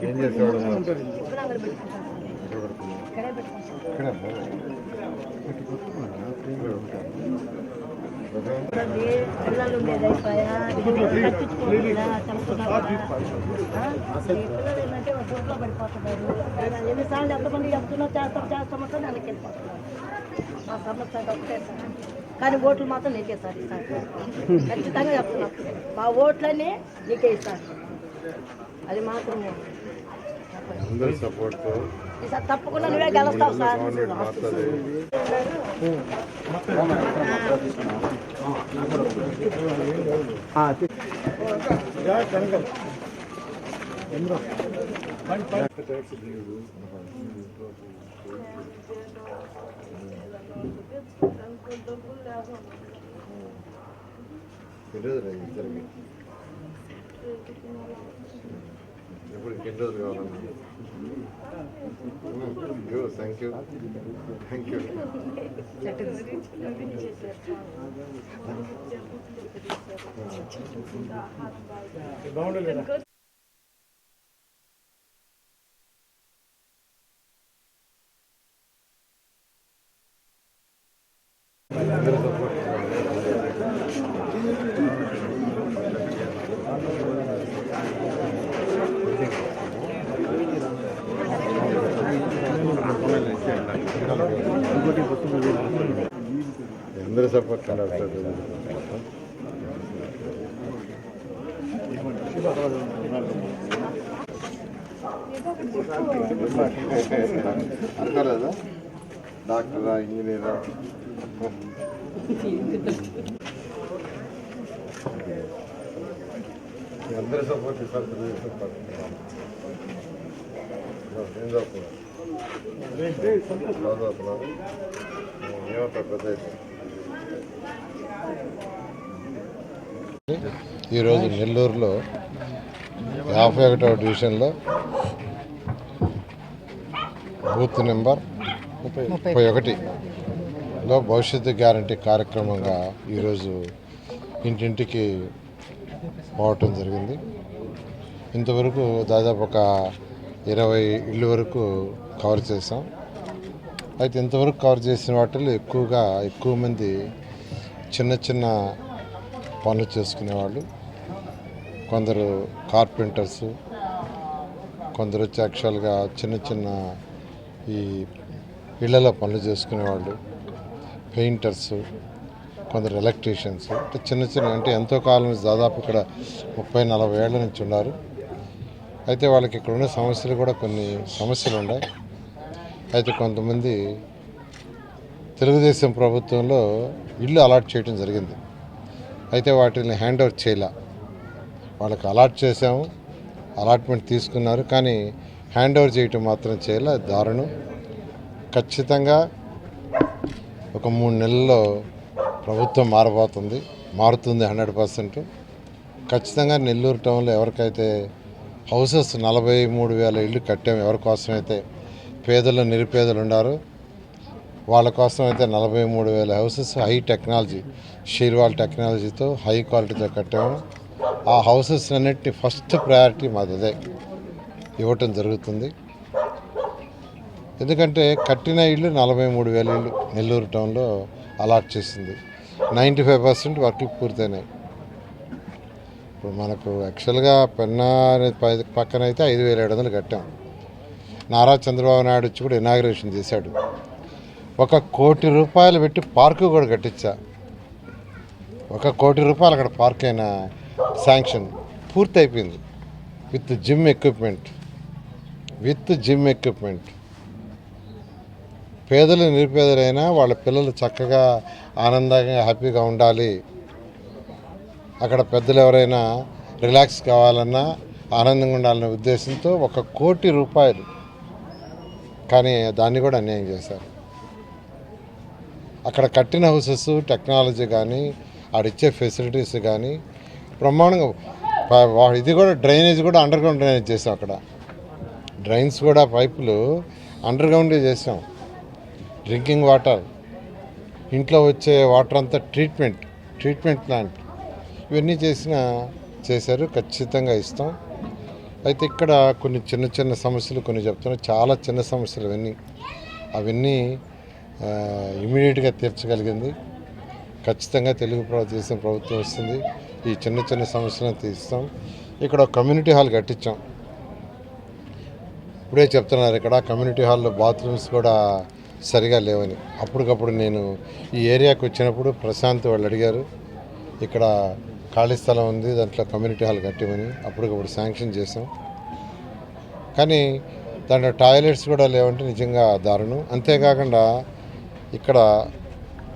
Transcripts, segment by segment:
ఏం చేసేవాడు? పిల్లలు ఉండేది అయిపోయా కట్టించుకోకుండా పిల్లలు ఏంటంటే దూరంలో పడిపోతున్నారు. ఎన్నిసార్లు ఎంతమంది చేస్తామంటే నెలకి వెళ్ళిపోతున్నారు. మా సమస్య ఒకటే సార్, కానీ ఓట్లు మాత్రం నీకే సార్ ఈసారి ఖచ్చితంగా చెప్తున్నాం. మా ఓట్లన్నీ నీకే ఇస్తారు, అది మాత్రం ఈసారి తప్పకుండా నువ్వే గెలుస్తావు సార్. ఇప్పుడు ఎన్ని రోజులు కావాలన్నా? Thank you. అందరూ సపోర్ట్ అనుకోలేదా? డాక్టరా, ఇంజనీరా? అందరూ సపోర్ట్ ఇస్తారు. తెలుగుదేశం పార్టీ ఈరోజు నెల్లూరులో 51వ డివిజన్లో బూత్ నెంబర్ 31లో భవిష్యత్తు గ్యారంటీ కార్యక్రమంగా ఈరోజు ఇంటింటికి పోవటం జరిగింది. ఇంతవరకు దాదాపు ఒక 20 ఇళ్ళ వరకు కవర్ చేసాం. అయితే ఇంతవరకు కవర్ చేసిన వాటిల్లో ఎక్కువ మంది చిన్న చిన్న పనులు చేసుకునేవాళ్ళు, కొందరు కార్పెంటర్సు, కొందరు వచ్చి యాక్చువల్గా చిన్న ఈ ఇళ్లలో పనులు చేసుకునేవాళ్ళు, పెయింటర్సు, కొందరు ఎలక్ట్రీషియన్స్, అంటే చిన్న అంటే ఎంతో కాలం నుంచి దాదాపు ఇక్కడ 30-40 ఏళ్ల నుంచి ఉన్నారు. అయితే వాళ్ళకి ఇక్కడ ఉన్న సమస్యలు కూడా కొన్ని సమస్యలు ఉన్నాయి. అయితే కొంతమంది తెలుగుదేశం ప్రభుత్వంలో ఇల్లు అలాట్ చేయడం జరిగింది. అయితే వాటిని హ్యాండ్ ఓవర్ చేయాల. వాళ్ళకి అలాట్ చేసాము, అలాట్మెంట్ తీసుకున్నారు, కానీ హ్యాండ్ ఓవర్ చేయటం మాత్రం చేయాల. దారుణం. ఖచ్చితంగా ఒక 3 నెలల్లో ప్రభుత్వం మారుతుంది 100%. ఖచ్చితంగా నెల్లూరు టౌన్లో ఎవరికైతే హౌసెస్ 43,000 ఇళ్ళు కట్టాము, ఎవరికోసమైతే పేదలు నిరుపేదలు ఉన్నారు వాళ్ళ కోసం అయితే 43,000 హౌసెస్ హై టెక్నాలజీ, షీర్వాల్ టెక్నాలజీతో హై క్వాలిటీతో కట్టాము. ఆ హౌసెస్ అన్నిటిని ఫస్ట్ ప్రయారిటీ మాది అదే ఇవ్వటం జరుగుతుంది. ఎందుకంటే కట్టిన ఇళ్ళు 43,000 ఇళ్ళు నెల్లూరు టౌన్లో అలాట్ చేసింది. 95% వర్క్లు పూర్తయినాయి. ఇప్పుడు మనకు యాక్చువల్గా పెన్నా పక్కన అయితే 5,700 కట్టాం. నారా చంద్రబాబు నాయుడు వచ్చి కూడా ఇనాగ్రేషన్ చేశాడు. 1 కోటి రూపాయలు పెట్టి పార్కు కూడా కట్టించా. 1 కోటి రూపాయలు అక్కడ పార్క్ అయిన శాంక్షన్ పూర్తి అయిపోయింది విత్ జిమ్ ఎక్విప్మెంట్. పేదలు నిరుపేదలైనా వాళ్ళ పిల్లలు చక్కగా ఆనందంగా హ్యాపీగా ఉండాలి, అక్కడ పెద్దలు ఎవరైనా రిలాక్స్ కావాలన్నా ఆనందంగా ఉండాలనే ఉద్దేశంతో 1 కోటి రూపాయలు, కానీ దాన్ని కూడా అన్యాయం చేశారు. అక్కడ కట్టిన హౌసెస్ టెక్నాలజీ కానీ ఆడిచ్చే ఫెసిలిటీస్ కానీ బ్రహ్మాండంగా. ఇది కూడా డ్రైనేజ్ కూడా అండర్ గ్రౌండ్ డ్రైనేజ్ చేసాం. అక్కడ డ్రైన్స్ కూడా పైపులు అండర్ గ్రౌండే చేసాం. డ్రింకింగ్ వాటర్, ఇంట్లో వచ్చే వాటర్ అంతా ట్రీట్మెంట్ ప్లాంట్, ఇవన్నీ చేసిన చేశారు, ఖచ్చితంగా ఇస్తాం. అయితే ఇక్కడ కొన్ని చిన్న చిన్న సమస్యలు కొన్ని చెప్తున్నాం, చాలా చిన్న సమస్యలు అవన్నీ ఇమీడియట్గా తీర్చగలిగింది. ఖచ్చితంగా తెలుగుదేశం ప్రభుత్వం వస్తుంది, ఈ చిన్న చిన్న సమస్యలను తీస్తాం. ఇక్కడ ఒక కమ్యూనిటీ హాల్ కట్టించాం. ఇప్పుడే చెప్తున్నారు ఇక్కడ కమ్యూనిటీ హాల్లో బాత్రూమ్స్ కూడా సరిగా లేవని. అప్పటికప్పుడు నేను ఈ ఏరియాకి వచ్చినప్పుడు ప్రశాంత్ వాళ్ళు అడిగారు, ఇక్కడ ఖాళీ స్థలం ఉంది, దాంట్లో కమ్యూనిటీ హాల్ కట్టిమని. అప్పటికప్పుడు శాంక్షన్ చేసాం. కానీ దాంట్లో టాయిలెట్స్ కూడా లేవంటే నిజంగా దారుణం. అంతేకాకుండా ఇక్కడ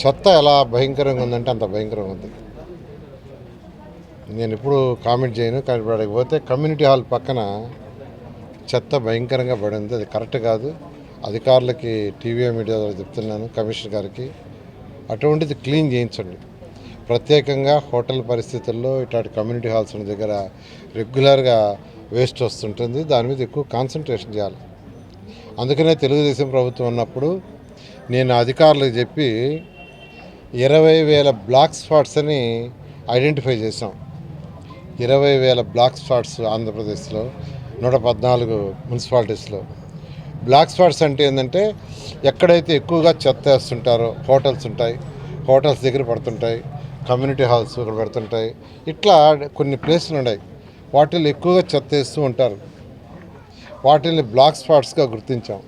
చెత్త ఎలా భయంకరంగా ఉందంటే అంత భయంకరంగా ఉంది. నేను ఇప్పుడు కామెంట్ చేయను, కానీ ఇప్పుడు అక్కడికి పోతే కమ్యూనిటీ హాల్ పక్కన చెత్త భయంకరంగా పడింది. అది కరెక్ట్ కాదు. అధికారులకి టీవీ మీడియా ద్వారా చెప్తున్నాను, కమిషనర్ గారికి అటువంటిది క్లీన్ చేయించండి. ప్రత్యేకంగా హోటల్ పరిస్థితుల్లో ఇట్లాంటి కమ్యూనిటీ హాల్స్ ఉన్న దగ్గర రెగ్యులర్గా వేస్ట్ వస్తుంటుంది, దాని మీద ఎక్కువ కాన్సన్ట్రేషన్ చేయాలి. అందుకనే తెలుగుదేశం ప్రభుత్వం ఉన్నప్పుడు నేను అధికారులకు చెప్పి 20,000 బ్లాక్ స్పాట్స్ అని ఐడెంటిఫై చేసాం. 20,000 బ్లాక్ స్పాట్స్ ఆంధ్రప్రదేశ్లో 114 మున్సిపాలిటీస్లో. బ్లాక్ స్పాట్స్ అంటే ఏంటంటే ఎక్కడైతే ఎక్కువగా చెత్త వేస్తుంటారో హోటల్స్ ఉంటాయి, హోటల్స్ దగ్గర పడుతుంటాయి, కమ్యూనిటీ హాల్స్ ఇక్కడ పెడుతుంటాయి, ఇట్లా కొన్ని ప్లేసులు ఉన్నాయి, వాటిల్లో ఎక్కువగా చెత్త వేస్తూ ఉంటారు. వాటిని బ్లాక్ స్పాట్స్గా గుర్తించాం.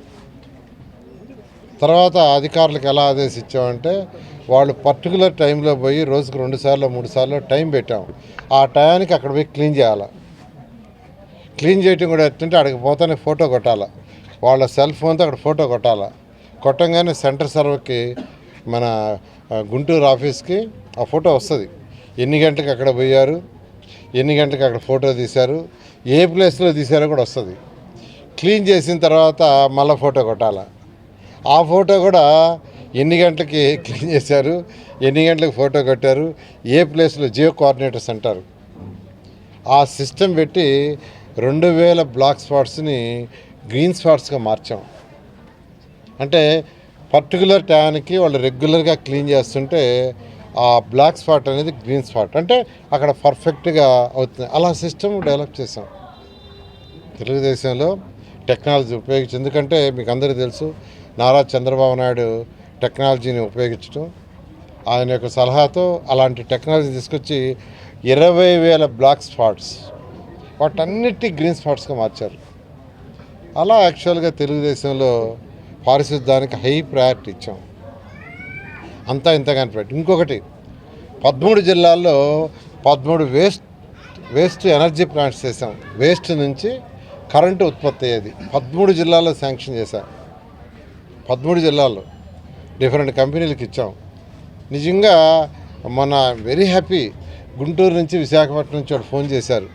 తర్వాత అధికారులకు ఎలా ఆదేశించామంటే వాళ్ళు పర్టికులర్ టైంలో పోయి రోజుకు 2 సార్లు 3 సార్లు టైం పెట్టాం. ఆ టయానికి అక్కడ పోయి క్లీన్ చేయాలి. క్లీన్ చేయటం కూడా ఎత్తుంటే అక్కడికి పోతానే ఫోటో కొట్టాలి, వాళ్ళ సెల్ ఫోన్తో అక్కడ ఫోటో కొట్టాలి. కొట్టంగానే సెంటర్ సర్వర్కి మన గుంటూరు ఆఫీస్కి ఆ ఫోటో వస్తుంది. ఎన్ని గంటలకు అక్కడ పోయారు, ఎన్ని గంటలకు అక్కడ ఫోటో తీశారు, ఏ ప్లేస్లో తీశారో కూడా వస్తుంది. క్లీన్ చేసిన తర్వాత మళ్ళీ ఫోటో కొట్టాలి. ఆ ఫోటో కూడా ఎన్ని గంటలకి క్లీన్ చేశారు, ఎన్ని గంటలకు ఫోటో కొట్టారు, ఏ ప్లేస్లో జియో కోఆర్డినేటర్స్ అంటారు. ఆ సిస్టమ్ పెట్టి 2,000 బ్లాక్ స్పాట్స్ని గ్రీన్ స్పాట్స్గా మార్చాం. అంటే పర్టికులర్ టైంకి వాళ్ళు రెగ్యులర్గా క్లీన్ చేస్తుంటే ఆ బ్లాక్ స్పాట్ అనేది గ్రీన్ స్పాట్ అంటే అక్కడ పర్ఫెక్ట్గా అవుతుంది. అలా సిస్టమ్ డెవలప్ చేసాం తెలుగుదేశంలో టెక్నాలజీ ఉపయోగించి. ఎందుకంటే మీకు అందరికీ తెలుసు నారా చంద్రబాబు నాయుడు టెక్నాలజీని ఉపయోగించడం, ఆయన యొక్క సలహాతో అలాంటి టెక్నాలజీ తీసుకొచ్చి 20,000 బ్లాక్ స్పాట్స్ వాటన్నిటి గ్రీన్ స్పాట్స్గా మార్చారు. అలా యాక్చువల్గా తెలుగుదేశంలో పారిశుద్ధ్యానికి హై ప్రయారిటీ ఇచ్చాం. అంతా ఇంతగాని పెట్టి ఇంకొకటి 13 జిల్లాల్లో 13 వేస్ట్ ఎనర్జీ ప్లాంట్స్ చేసాం. వేస్ట్ నుంచి కరెంటు ఉత్పత్తి అయ్యేది 13 జిల్లాల్లో శాంక్షన్ చేశాం. 13 జిల్లాల్లో డిఫరెంట్ కంపెనీలకు ఇచ్చాం. నిజంగా మన వెరీ హ్యాపీ. గుంటూరు నుంచి విశాఖపట్నం నుంచి వాడు ఫోన్ చేశారు,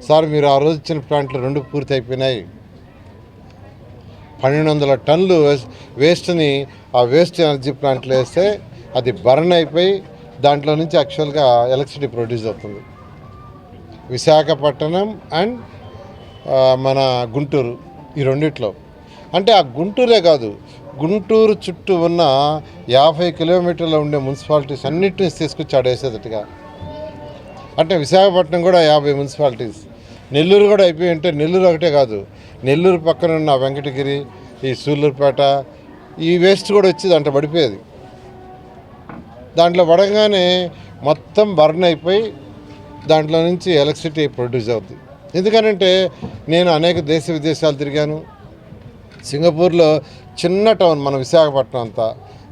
సార్ మీరు ఆ రోజు ఇచ్చిన ప్లాంట్లు 2 పూర్తి అయిపోయినాయి, 1,200 టన్నులు వేస్ట్ని ఆ వేస్ట్ ఎనర్జీ ప్లాంట్లో వేస్తే అది బర్న్ అయిపోయి దాంట్లో నుంచి యాక్చువల్గా ఎలక్ట్రిసిటీ ప్రొడ్యూస్ అవుతుంది. విశాఖపట్నం అండ్ మన గుంటూరు ఈ రెండిట్లో. అంటే ఆ గుంటూరే కాదు, గుంటూరు చుట్టూ ఉన్న 50 కిలోమీటర్లో ఉండే మున్సిపాలిటీస్ అన్నిటిని తీసుకొచ్చి ఆడేసేటట్టుగా. అంటే విశాఖపట్నం కూడా 50 మున్సిపాలిటీస్, నెల్లూరు కూడా అయిపోయి ఉంటే నెల్లూరు ఒకటే కాదు, నెల్లూరు పక్కన ఉన్న వెంకటగిరి, ఈ సూళ్ళూరుపేట, ఈ వేస్ట్ కూడా వచ్చి దాంట్లో పడిపోయేది. దాంట్లో పడగానే మొత్తం బర్న్ అయిపోయి దాంట్లో నుంచి ఎలక్ట్రిసిటీ ప్రొడ్యూస్ అవుతుంది. ఎందుకనంటే నేను అనేక దేశ విదేశాలు తిరిగాను. సింగపూర్లో చిన్న టౌన్ మన విశాఖపట్నం అంతా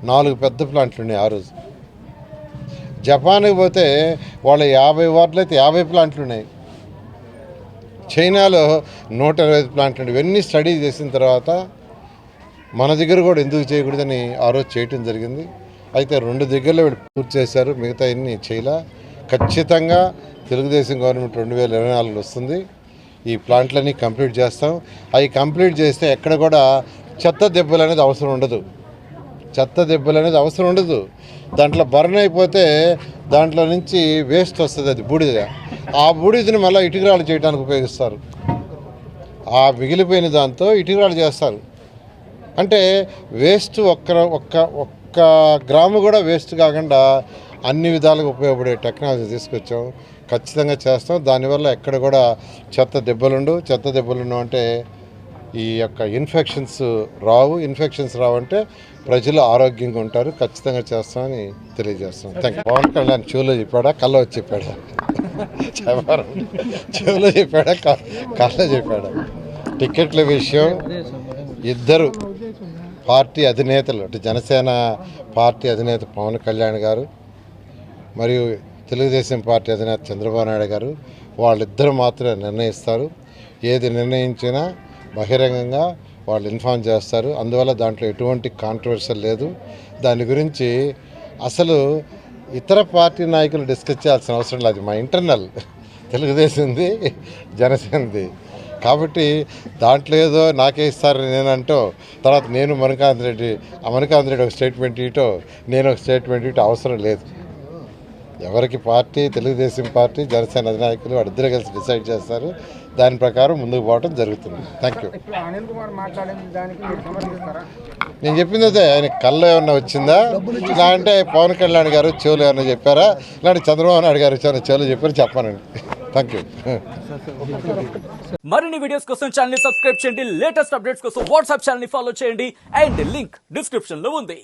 4 పెద్ద ప్లాంట్లు ఉన్నాయి ఆ రోజు. జపాన్కి పోతే వాళ్ళ 50 వార్డులు అయితే 50 ప్లాంట్లు ఉన్నాయి. చైనాలో 125 ప్లాంట్లు ఉన్నాయి. ఇవన్నీ స్టడీ చేసిన తర్వాత మన దగ్గర కూడా ఎందుకు చేయకూడదని ఆ రోజు చేయటం జరిగింది. అయితే 2 దగ్గరలో వీళ్ళు పూర్తి చేశారు, మిగతా ఎన్ని చేయలే. ఖచ్చితంగా తెలుగుదేశం గవర్నమెంట్ 2024 వస్తుంది, ఈ ప్లాంట్లన్నీ కంప్లీట్ చేస్తాం. అవి కంప్లీట్ చేస్తే ఎక్కడ కూడా చెత్త దెబ్బలు అనేది అవసరం ఉండదు. చెత్త దెబ్బలు అనేది అవసరం ఉండదు. దాంట్లో బర్న్ అయిపోతే దాంట్లో నుంచి వేస్ట్ వస్తుంది, అది బూడిద. ఆ బూడిదని మళ్ళీ ఇటుకరాలు చేయడానికి ఉపయోగిస్తారు. ఆ మిగిలిపోయిన దాంతో ఇటుకరాలు చేస్తారు. అంటే వేస్ట్ ఒక్క గ్రాము కూడా వేస్ట్ కాకుండా అన్ని విధాలుగా ఉపయోగపడే టెక్నాలజీ తీసుకొచ్చాం. ఖచ్చితంగా చేస్తాం. దానివల్ల ఎక్కడ కూడా చెత్త దెబ్బలుండవు అంటే ఈ యొక్క ఇన్ఫెక్షన్స్ రావంటే ప్రజలు ఆరోగ్యంగా ఉంటారు. ఖచ్చితంగా చేస్తామని తెలియజేస్తాం. Thank you. పవన్ కళ్యాణ్ చెవులో చెప్పాడా, కళ్ళ వచ్చి చెప్పాడా? చెప్పారు. చెవులో చెప్పాడా, కళ్ళ చెప్పాడా? టికెట్ల విషయం ఇద్దరు పార్టీ అధినేతలు అంటే జనసేన పార్టీ అధినేత పవన్ కళ్యాణ్ గారు మరియు తెలుగుదేశం పార్టీ అధినేత చంద్రబాబు నాయుడు గారు వాళ్ళిద్దరు మాత్రమే నిర్ణయిస్తారు. ఏది నిర్ణయించినా బహిరంగంగా వాళ్ళు ఇన్ఫార్మ్ చేస్తారు. అందువల్ల దాంట్లో ఎటువంటి కాంట్రవర్సీ లేదు. దాని గురించి అసలు ఇతర పార్టీ నాయకులు డిస్కస్ చేయాల్సిన అవసరం లేదు. మా ఇంటర్నల్ తెలుగుదేశంది, జనసేనది. కాబట్టి దాంట్లో ఏదో నాకే ఇస్తారని నేను అంటూ తర్వాత నేను మణికాంత్ రెడ్డి ఒక స్టేట్మెంట్ ఇటో నేను ఒక స్టేట్మెంట్ ఇటో అవసరం లేదు. ఎవరికి పార్టీ, తెలుగుదేశం పార్టీ, జనసేన అధినాయకులు వాళ్ళిద్దరూ కలిసి డిసైడ్ చేస్తారు. దాని ప్రకారం ముందుకు పోవడం జరుగుతుంది. Thank you. నేను చెప్పింది అదే. ఆయన కళ్ళు ఏమన్నా వచ్చిందా, ఇలా అంటే పవన్ కళ్యాణ్ గారు చెవులు ఏమన్నా చెప్పారా, ఇలాంటి చంద్రబాబు నాయుడు గారు చెవులు చెప్పారు చెప్పానండి. Thank you. మరిన్ని వీడియోస్ కోసం ఛానల్ ని సబ్స్క్రైబ్ చేయండి. లేటెస్ట్ అప్డేట్స్ కోసం వాట్సాప్ ఛానల్ ని ఫాలో చేయండి. అండ్ లింక్ డిస్క్రిప్షన్ లో ఉంది.